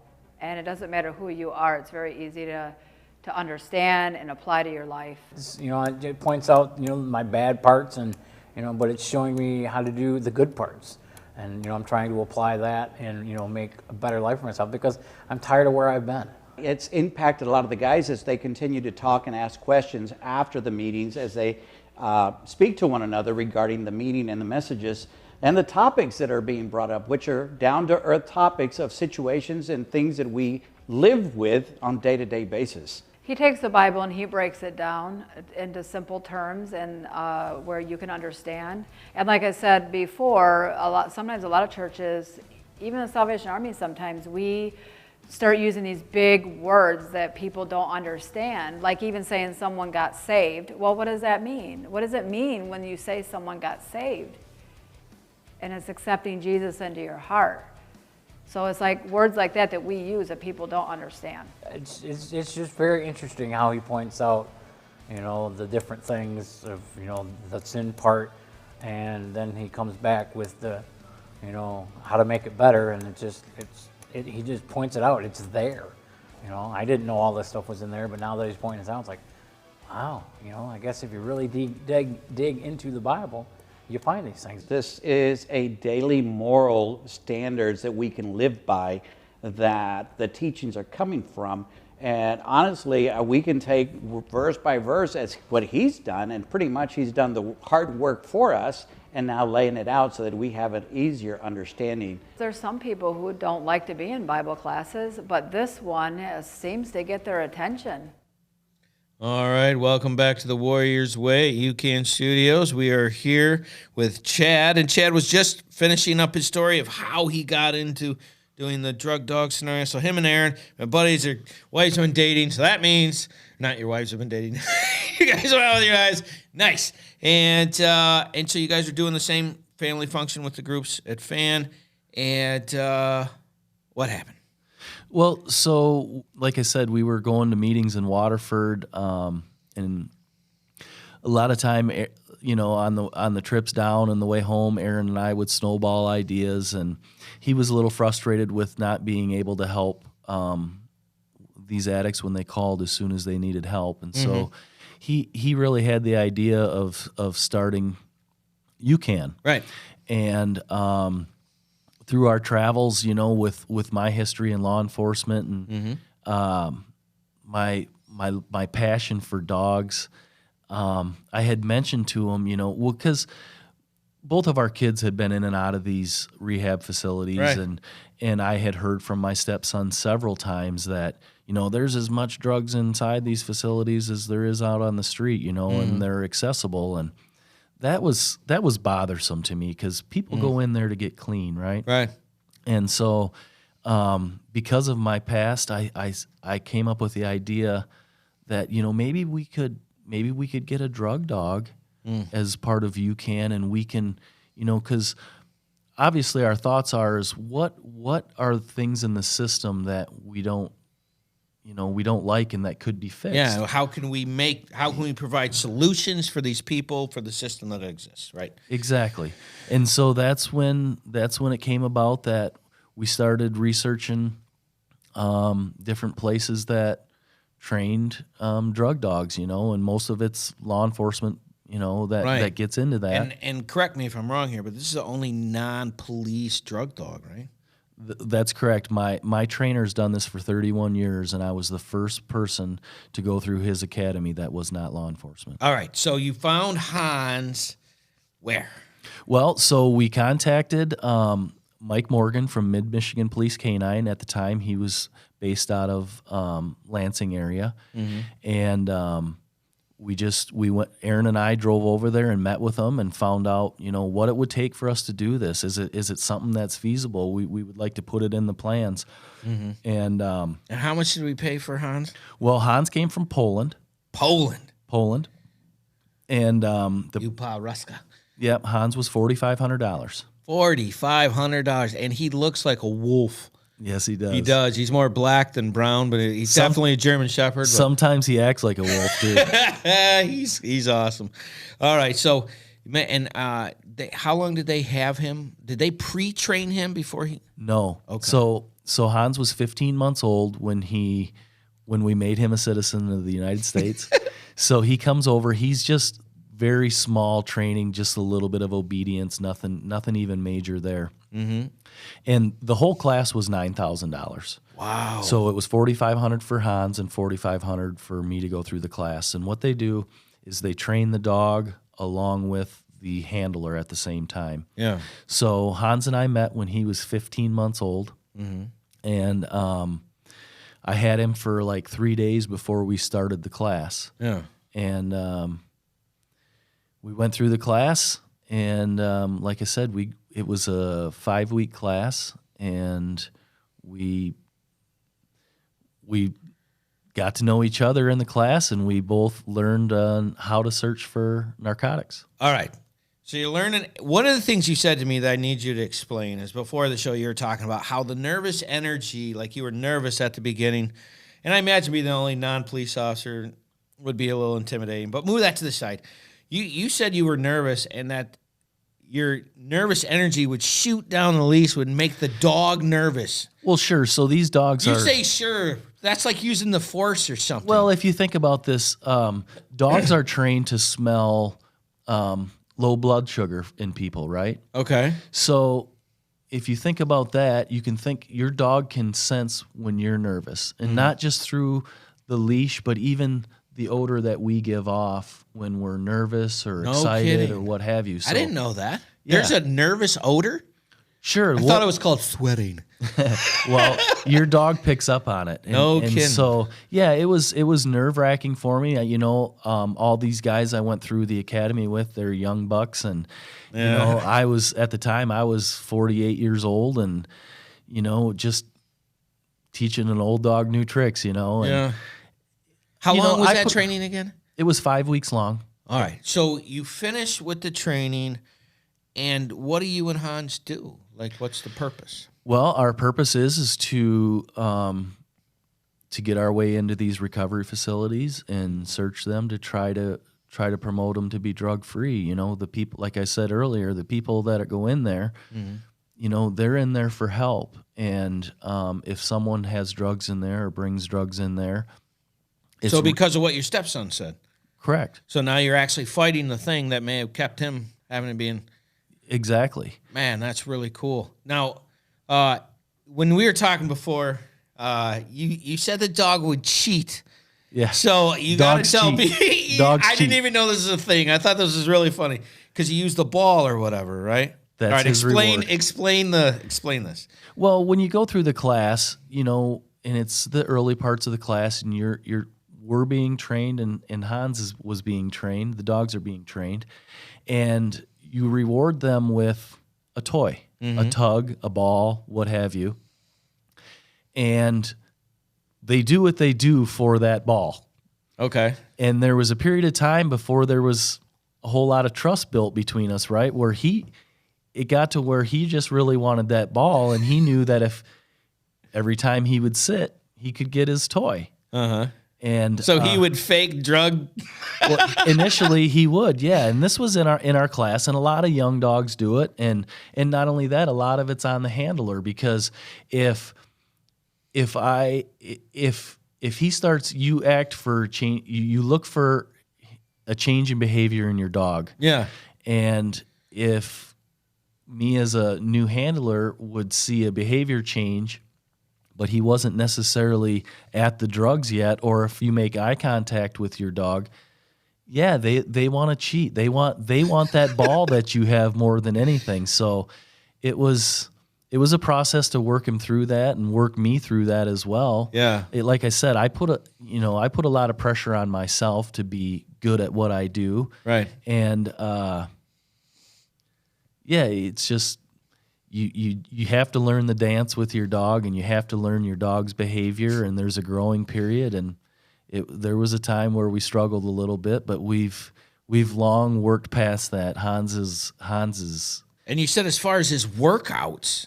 and it doesn't matter who you are. It's very easy to understand and apply to your life. You know, it points out, you know, my bad parts, and, you know, but it's showing me how to do the good parts. And, you know, I'm trying to apply that and, you know, make a better life for myself, because I'm tired of where I've been. It's impacted a lot of the guys as they continue to talk and ask questions after the meetings, as they speak to one another regarding the meeting and the messages and the topics that are being brought up, which are down-to-earth topics of situations and things that we live with on a day-to-day basis. He takes the Bible and he breaks it down into simple terms and where you can understand. And like I said before, sometimes a lot of churches, even the Salvation Army, sometimes we start using these big words that people don't understand, like even saying someone got saved. Well, what does that mean? What does it mean when you say someone got saved? And it's accepting Jesus into your heart. So it's like words like that we use that people don't understand. It's just very interesting how he points out, you know, the different things of, you know, the sin part, and then he comes back with the, you know, how to make it better, and he just points it out. It's there. You know, I didn't know all this stuff was in there, but now that he's pointing it out, it's like, wow, you know, I guess if you really dig into the Bible, you find these things. This is a daily moral standards that we can live by, that the teachings are coming from. And honestly, we can take verse by verse as what he's done, and pretty much he's done the hard work for us and now laying it out so that we have an easier understanding. There's some people who don't like to be in Bible classes, but this one seems to get their attention. All right, welcome back to the Warriors Way at UCAN Studios. We are here with Chad, and Chad was just finishing up his story of how he got into doing the drug dog scenario. So him and Aaron, my buddies, their wives have been dating, so that means not your wives have been dating. You guys are out with your guys. Nice. And so you guys are doing the same family function with the groups at FAN, and what happened? Well, so like I said, we were going to meetings in Waterford, and a lot of time, you know, on the trips down and the way home, Aaron and I would snowball ideas, and he was a little frustrated with not being able to help these addicts when they called as soon as they needed help, and so he really had the idea of starting UCAN, right, and through our travels, you know, with my history in law enforcement and my passion for dogs, I had mentioned to him, you know, well, because both of our kids had been in and out of these rehab facilities, right, and I had heard from my stepson several times that, you know, there's as much drugs inside these facilities as there is out on the street, you know, and they're accessible, and that was bothersome to me because people go in there to get clean, right? Right. And so because of my past, I came up with the idea that, you know, maybe we could get a drug dog as part of UCAN, and we can, you know, because obviously our thoughts are is what are things in the system that we don't like and that could be fixed. Yeah, how can we provide solutions for these people for the system that exists, right? Exactly. And so that's when it came about that we started researching different places that trained drug dogs, and most of it's law enforcement, that gets into that. And correct me if I'm wrong here, but this is the only non-police drug dog, right? That's correct. My trainer's done this for 31 years, and I was the first person to go through his academy that was not law enforcement. All right, so you found Hans where? Well, so we contacted Mike Morgan from Mid-Michigan Police K9. At the time, he was based out of Lansing area, and we went. Aaron and I drove over there and met with them and found out, what it would take for us to do this. Is it something that's feasible? We would like to put it in the plans. And how much did we pay for Hans? Well, Hans came from Poland. Poland. And Upa Ruska. Yep, Hans was $4,500. $4,500, and he looks like a wolf. Yes, he does. He does. He's more black than brown, but he's definitely a German Shepherd. Sometimes he acts like a wolf too. He's awesome. All right, so how long did they have him? Did they pre-train him before he? No. Okay. So Hans was 15 months old when we made him a citizen of the United States. So he comes over. He's just very small training, just a little bit of obedience, nothing even major there. And the whole class was $9,000. Wow. So it was $4,500 for Hans and $4,500 for me to go through the class. And what they do is they train the dog along with the handler at the same time. Yeah. So Hans and I met when he was 15 months old. And I had him for like 3 days before we started the class. Yeah. And we went through the class, and like I said, it was a 5-week class, and we got to know each other in the class, and we both learned how to search for narcotics. All right. So you're learning. One of the things you said to me that I need you to explain is before the show you were talking about how the nervous energy, like you were nervous at the beginning, and I imagine being the only non-police officer would be a little intimidating, but move that to the side. You said you were nervous and that your nervous energy would shoot down the leash, would make the dog nervous. Well, sure. So these dogs You say sure. That's like using the force or something. Well, if you think about this, dogs are trained to smell low blood sugar in people, right? Okay. So if you think about that, you can think your dog can sense when you're nervous, and not just through the leash, but even the odor that we give off when we're nervous or excited or what have you. So, I didn't know that. Yeah. There's a nervous odor? Sure. I thought it was called sweating. Well, your dog picks up on it. And kidding. So, yeah, it was nerve-wracking for me. All these guys I went through the academy with, they're young bucks. And, I was, at the time, I was 48 years old and, just teaching an old dog new tricks, And, yeah. How long was that training again? It was 5 weeks long. All right. So you finish with the training, and what do you and Hans do? Like, what's the purpose? Well, our purpose is to get our way into these recovery facilities and search them to try to promote them to be drug free. The people, like I said earlier, the people that go in there, they're in there for help. And if someone has drugs in there or brings drugs in there, so because of what your stepson said. Correct. So now you're actually fighting the thing that may have kept him having to be in. Exactly. Man, that's really cool. Now, when we were talking before, you said the dog would cheat. Yeah. So you got to tell me. I didn't cheat. even know this was a thing. I thought this was really funny because he used the ball or whatever, right? That's all right. his reward. Explain this. Well, when you go through the class, and it's the early parts of the class, and we're being trained, and Hans was being trained. The dogs are being trained, and you reward them with a toy, a tug, a ball, what have you. And they do what they do for that ball. Okay. And there was a period of time before there was a whole lot of trust built between us, right? Where he it got to where he just really wanted that ball, and he knew that if every time he would sit, he could get his toy. And so he would fake drug. Well, initially he would, yeah. And this was in our class, and a lot of young dogs do it. And not only that, a lot of it's on the handler, because if he starts, you act for change, you look for a change in behavior in your dog. Yeah. And if me as a new handler would see a behavior change, but he wasn't necessarily at the drugs yet, or if you make eye contact with your dog, yeah, they want to cheat. They want that ball that you have more than anything. So it was a process to work him through that and work me through that as well. Yeah. Like I said, I put a lot of pressure on myself to be good at what I do. Right. And yeah, it's just you have to learn the dance with your dog, and you have to learn your dog's behavior, and there's a growing period. And there was a time where we struggled a little bit, but we've long worked past that. Hans is. And you said as far as his workouts,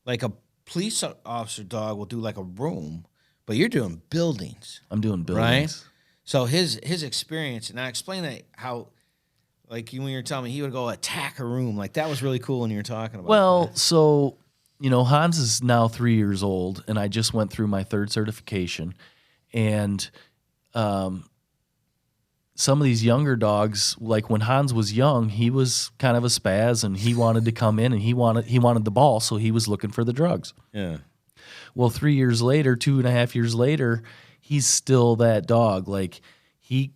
like a police officer dog will do like a room, but you're doing buildings. I'm doing buildings. Right? So his experience, and I explained that how, like when you were telling me he would go attack a room, like that was really cool when you were talking about Well, that. so, Hans is now 3 years old, and I just went through my 3rd certification. And some of these younger dogs, like when Hans was young, he was kind of a spaz, and he wanted to come in, and he wanted the ball, so he was looking for the drugs. Yeah. Well, 3 years later, 2.5 years later, he's still that dog. Like he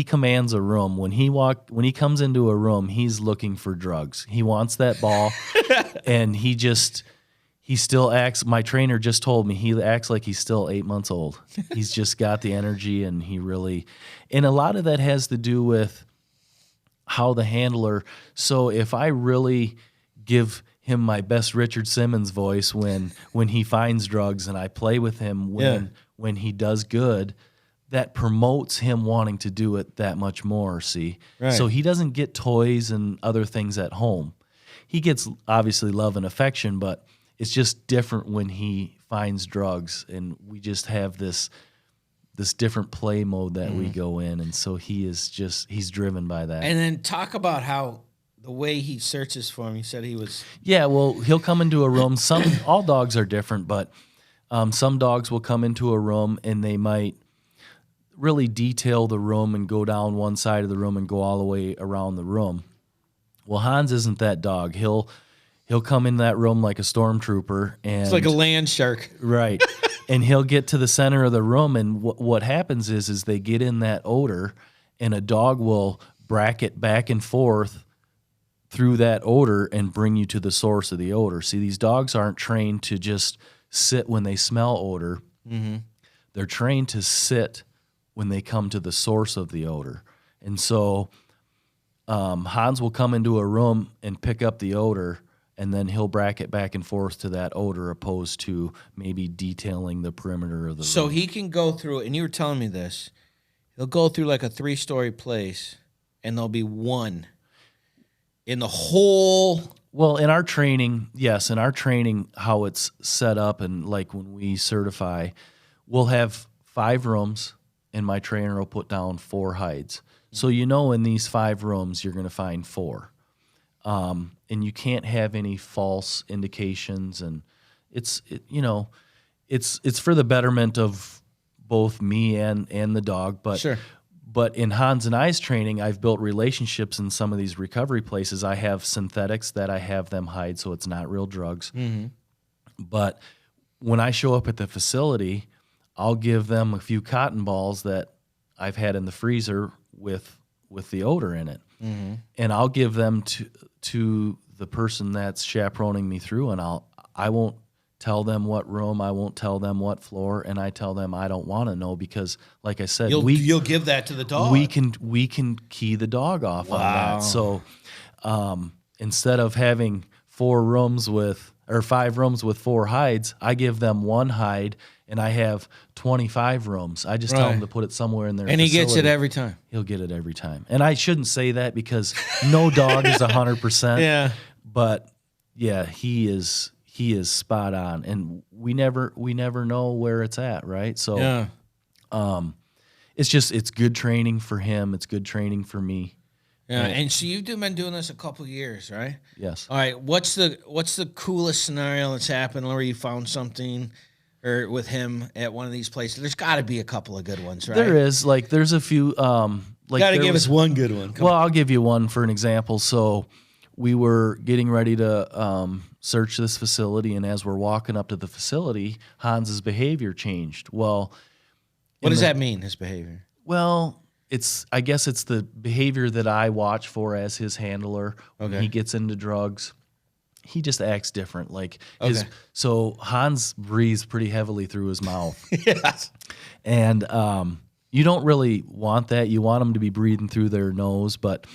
commands a room. When he comes into a room, he's looking for drugs. He wants that ball, and he still acts. My trainer just told me he acts like he's still 8 months old. He's just got the energy, and and a lot of that has to do with how the handler. So if I really give him my best Richard Simmons voice when he finds drugs, and I play with him when he does good, that promotes him wanting to do it that much more, see? Right. So he doesn't get toys and other things at home. He gets, obviously, love and affection, but it's just different when he finds drugs, and we just have this different play mode that we go in, and so he's driven by that. And then talk about how the way he searches for him. You said he was... Yeah, well, he'll come into a room. All dogs are different, but some dogs will come into a room, and they might really detail the room and go down one side of the room and go all the way around the room. Well, Hans isn't that dog. He'll come in that room like a stormtrooper, and It's like a land shark. right, and he'll get to the center of the room, and what happens is they get in that odor, and a dog will bracket back and forth through that odor and bring you to the source of the odor. See, these dogs aren't trained to just sit when they smell odor. Mm-hmm. They're trained to sit when they come to the source of the odor. And so Hans will come into a room and pick up the odor, and then he'll bracket back and forth to that odor, opposed to maybe detailing the perimeter of the room. So he can go through, and you were telling me this, he'll go through like a 3-story place, and there'll be one in the whole... Well, in our training, yes, how it's set up, and like when we certify, we'll have 5 rooms, and my trainer will put down 4 hides. So in these 5 rooms, you're going to find 4. And you can't have any false indications, and it's for the betterment of both me and the dog. But Sure. But in Hans and I's training, I've built relationships in some of these recovery places. I have synthetics that I have them hide, so it's not real drugs. Mm-hmm. But when I show up at the facility, I'll give them a few cotton balls that I've had in the freezer with the odor in it. Mm-hmm. And I'll give them to the person that's chaperoning me through, and I won't tell them what room, I won't tell them what floor, and I tell them I don't want to know, because like I said, You'll give that to the dog. We can key the dog off on that. So instead of having 4 rooms with or 5 rooms with 4 hides. I give them 1 hide, and I have 25 rooms. I just tell him to put it somewhere in their And facility. he gets it every time. He'll get it every time. And I shouldn't say that because no dog is 100%. Yeah. But yeah, he is spot on, and we never know where it's at, right? So Yeah. it's good training for him. It's good training for me. Yeah, Right. and so you've been doing this a couple of years, right? Yes. All right. What's the coolest scenario that's happened where you found something, or with him at one of these places? There's got to be a couple of good ones, right? There is. Like, there's a few. Like, Got to give us one good one. Well, I'll give you one for an example. So we were getting ready to search this facility, and as we're walking up to the facility, Hans's behavior changed. Well, What does that mean, his behavior? Well, I guess it's the behavior that I watch for as his handler. When Okay. he gets into drugs, he just acts different. Like Okay. so Hans breathes pretty heavily through his mouth. Yes. And you don't really want that. You want them to be breathing through their nose, but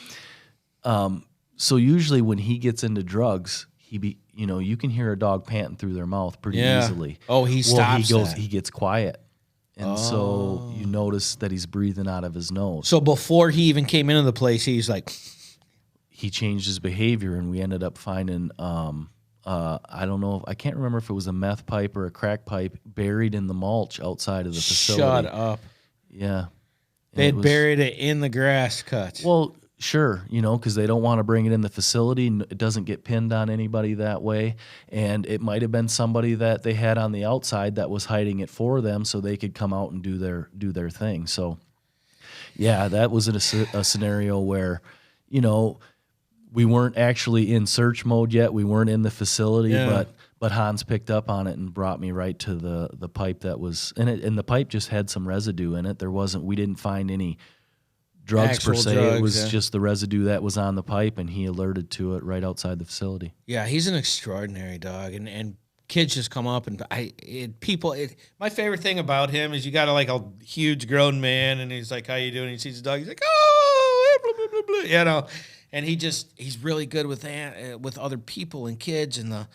so usually when he gets into drugs, you can hear a dog panting through their mouth pretty Yeah. easily. Oh, he stops that. He gets quiet. And so you notice that he's breathing out of his nose. So before he even came into the place, he's like, He changed his behavior, and we ended up finding I don't know, I can't remember if it was a meth pipe or a crack pipe buried in the mulch outside of the facility. shut up. Yeah. They buried it in the grass cuts. Well, sure, because they don't want to bring it in the facility. It doesn't get pinned on anybody that way. And it might have been somebody that they had on the outside that was hiding it for them so they could come out and do their thing. So, yeah, that was a scenario where, we weren't actually in search mode yet. We weren't in the facility, but Hans picked up on it and brought me right to the pipe that was in it. And the pipe just had some residue in it. We didn't find any drugs Actual per se. drugs, It was yeah. just the residue that was on the pipe, and he alerted to it right outside the facility. Yeah, he's an extraordinary dog, and kids just come up and my favorite thing about him is you got a huge grown man, and he's like, "How you doing?" He sees the dog, he's like, "Oh, blah, blah, blah, blah," and he's really good with other people and kids and the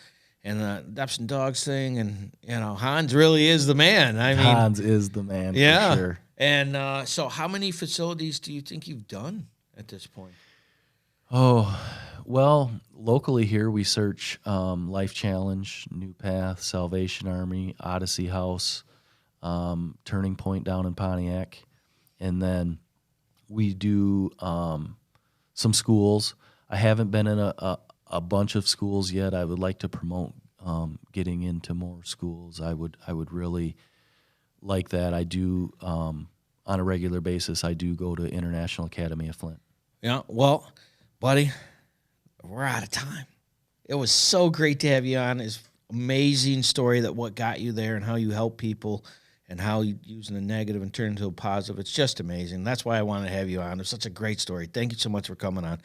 Dups and Dogs thing, and Hans really is the man. I mean, Hans is the man. yeah. For sure. And so, how many facilities do you think you've done at this point? Oh, well, locally here we search Life Challenge, New Path, Salvation Army, Odyssey House, Turning Point down in Pontiac, and then we do some schools. I haven't been in a bunch of schools yet. I would like to promote getting into more schools. I would really like that. I do on a regular basis. I do go to International Academy of Flint. Yeah, well, buddy, we're out of time. It was so great to have you on. It's amazing story that what got you there and how you help people and how you using the negative and turn into a positive. It's just amazing. That's why I wanted to have you on. It's such a great story. Thank you so much for coming on.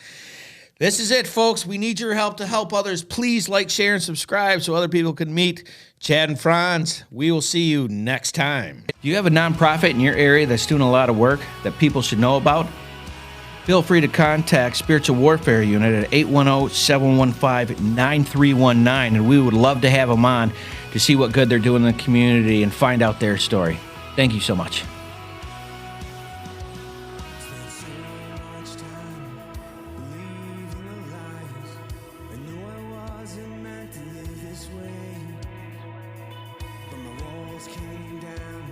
This is it, folks. We need your help to help others. Please like, share, and subscribe so other people can meet Chad and Franz. We will see you next time. Do you have a nonprofit in your area that's doing a lot of work that people should know about? Feel free to contact Spiritual Warfare Unit at 810-715-9319, and we would love to have them on to see what good they're doing in the community and find out their story. Thank you so much. Spent so much time believing the lies. I knew I wasn't meant to live this way, but my walls came down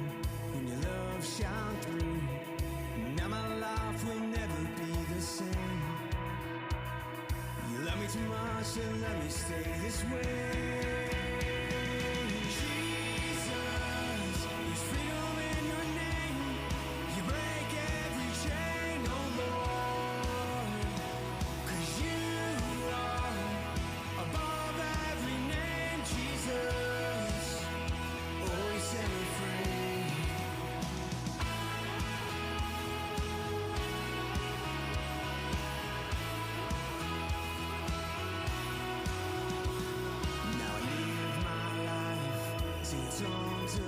when your love shone through. Now my life will never be the same. You love me too much to let me stay this way. Jesus, there's freedom in your name. You break every chain, oh Lord. 'Cause you are above every name, Jesus. Oh, you set me free. Now I live my life singing songs of